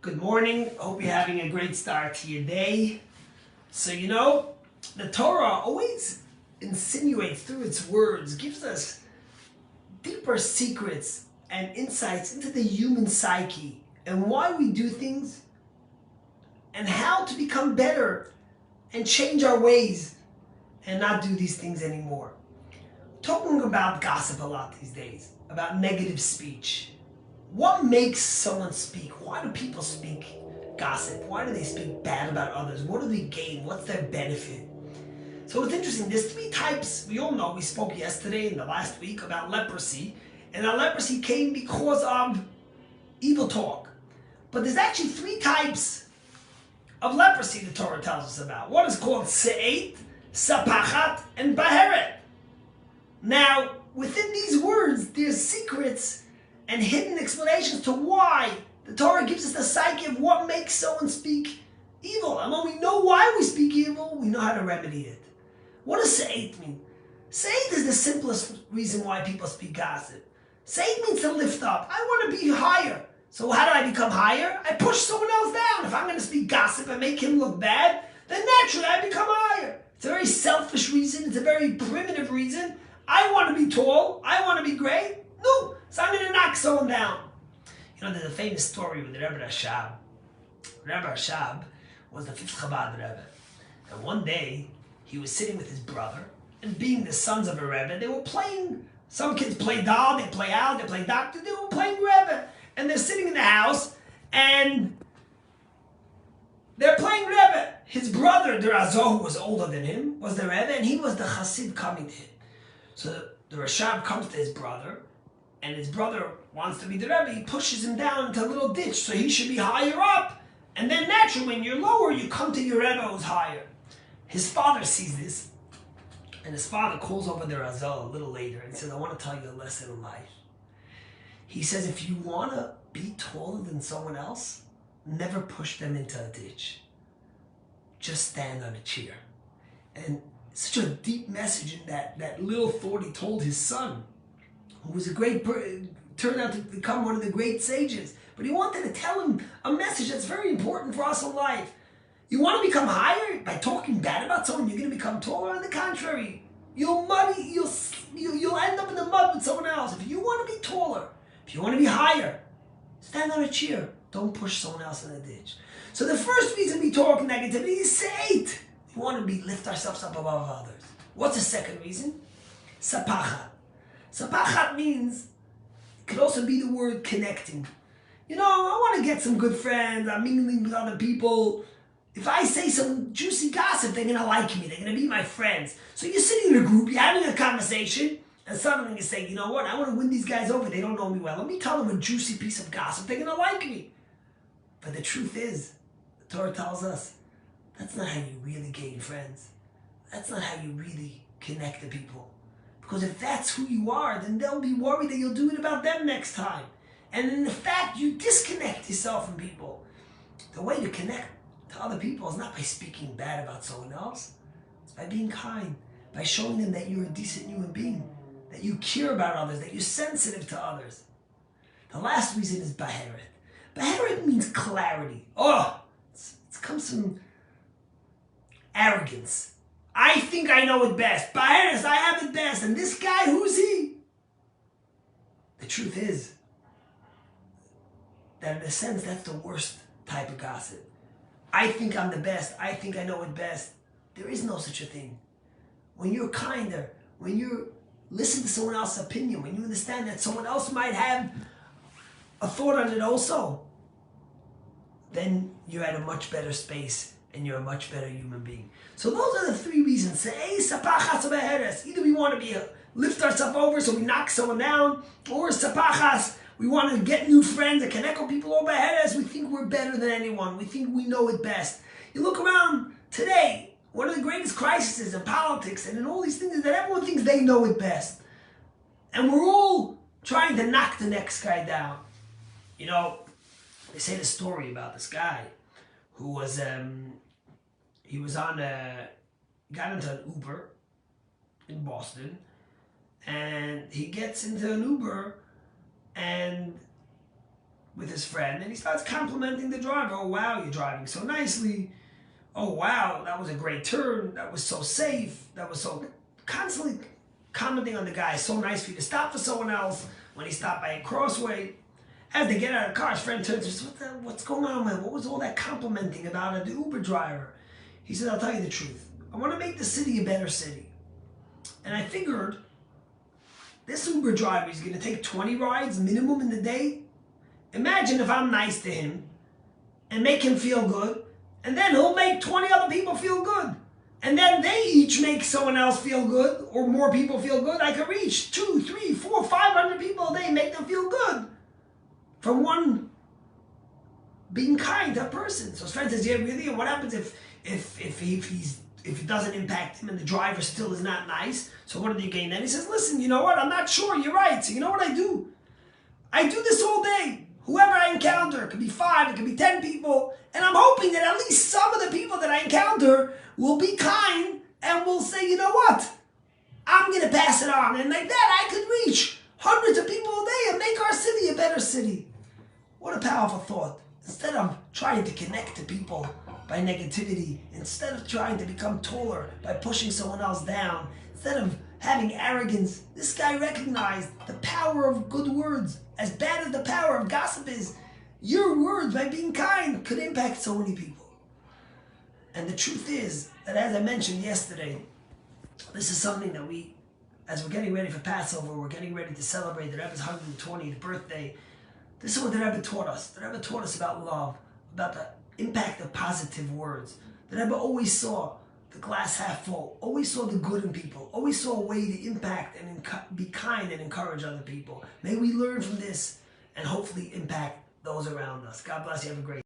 Good morning. Hope you're having a great start to your day. So, the Torah always insinuates through its words, gives us deeper secrets and insights into the human psyche and why we do things and how to become better and change our ways and not do these things anymore. Talking about gossip a lot these days, about negative speech. What makes someone speak? Why do people speak gossip? Why do they speak bad about others? What do they gain? What's their benefit? So it's interesting. There's three types. We all know, we spoke yesterday and the last week about leprosy. And that leprosy came because of evil talk. But there's actually three types of leprosy the Torah tells us about. One is called se'et, sapachat, and baheret. Now, within these words, there's secrets and hidden explanations to why the Torah gives us the psyche of what makes someone speak evil. And when we know why we speak evil, we know how to remedy it. What does se'et mean? Se'et is the simplest reason why people speak gossip. Se'et means to lift up. I want to be higher. So how do I become higher? I push someone else down. If I'm going to speak gossip and make him look bad, then naturally I become higher. It's a very selfish reason. It's a very primitive reason. I want to be tall. I want to be great. No, so I'm going to knock someone down. There's a famous story with the Rebbe Rashab. Rebbe Rashab was the fifth Chabad Rebbe. And one day, he was sitting with his brother, and being the sons of a Rebbe, they were playing. Some kids play doll, they play out, they play doctor, they were playing Rebbe. And they're sitting in the house, and they're playing Rebbe. His brother, the Razor, who was older than him, was the Rebbe, and he was the Chassid coming to him. So the Rashab comes to his brother, and his brother wants to be the Rebbe. He pushes him down into a little ditch, so he should be higher up. And then naturally, when you're lower, you come to your Rebbe who's higher. His father sees this, and his father calls over the Razal a little later and says, I want to tell you a lesson in life. He says, if you want to be taller than someone else, never push them into a ditch. Just stand on a chair. And such a deep message in that little thought he told his son, who was turned out to become one of the great sages. But he wanted to tell him a message that's very important for us in life. You want to become higher by talking bad about someone, you're going to become taller. On the contrary, you'll end up in the mud with someone else. If you want to be taller, if you want to be higher, stand on a chair. Don't push someone else in a ditch. So the first reason we talk negativity is se'et. We want to lift ourselves up above others. What's the second reason? Sapachat. Sapachat means, it could also be the word connecting. I want to get some good friends. I'm mingling with other people. If I say some juicy gossip, they're going to like me. They're going to be my friends. So you're sitting in a group, you're having a conversation, and suddenly you say, you know what, I want to win these guys over. They don't know me well. Let me tell them a juicy piece of gossip. They're going to like me. But the truth is, the Torah tells us, that's not how you really gain friends. That's not how you really connect to people. Because if that's who you are, then they'll be worried that you'll do it about them next time. And in the fact, you disconnect yourself from people. The way to connect to other people is not by speaking bad about someone else. It's by being kind, by showing them that you're a decent human being, that you care about others, that you're sensitive to others. The last reason is baheret. Baheret means clarity. It comes from arrogance. I think I know it best. Baheret, I have it best. And this guy, who's he? The truth is that in a sense, that's the worst type of gossip. I think I'm the best. I think I know it best. There is no such a thing. When you're kinder, when you listen to someone else's opinion, when you understand that someone else might have a thought on it also, then you're at a much better space and you're a much better human being. So those are the three reasons. Either we want to lift ourselves over so we knock someone down, or sapachas, we want to get new friends and connect with people over beheres. We think we're better than anyone. We think we know it best. You look around today, one of the greatest crises in politics and in all these things is that everyone thinks they know it best. And we're all trying to knock the next guy down. They say the story about this guy who was, got into an Uber in Boston, and he gets into an Uber, and with his friend, and he starts complimenting the driver. Oh, wow, you're driving so nicely. Oh, wow, that was a great turn. That was so safe. That was so... Constantly commenting on the guy. So nice for you to stop for someone else when he stopped by a crossway. As they get out of the car, his friend turns and says, what's going on, man? What was all that complimenting about the Uber driver? He said, I'll tell you the truth. I want to make the city a better city. And I figured this Uber driver is going to take 20 rides minimum in the day. Imagine if I'm nice to him and make him feel good, and then he'll make 20 other people feel good. And then they each make someone else feel good, or more people feel good. I could reach 2, 3, 4, 500 people a day, make them feel good from one being kind to a person. So his friend says, yeah, really? And what happens if it doesn't impact him and the driver still is not nice? So what do you gain then? He says, listen, you know what? I'm not sure. You're right. So you know what I do? I do this all day. Whoever I encounter, it could be 5, it could be 10 people, and I'm hoping that at least some of the people that I encounter will be kind and will say, you know what? I'm going to pass it on. And like that, I could reach hundreds of people a day and make our city a better city. What a powerful thought. Instead of trying to connect to people by negativity, instead of trying to become taller by pushing someone else down, instead of having arrogance, this guy recognized the power of good words. As bad as the power of gossip is, your words, by being kind, could impact so many people. And the truth is that, as I mentioned yesterday, this is something that we, as we're getting ready for Passover, we're getting ready to celebrate the Rebbe's 120th birthday. This is what the Rebbe taught us. The Rebbe taught us about love, about the impact of positive words. The Rebbe always saw the glass half full, always saw the good in people, always saw a way to impact and be kind and encourage other people. May we learn from this and hopefully impact those around us. God bless you. Have a great day.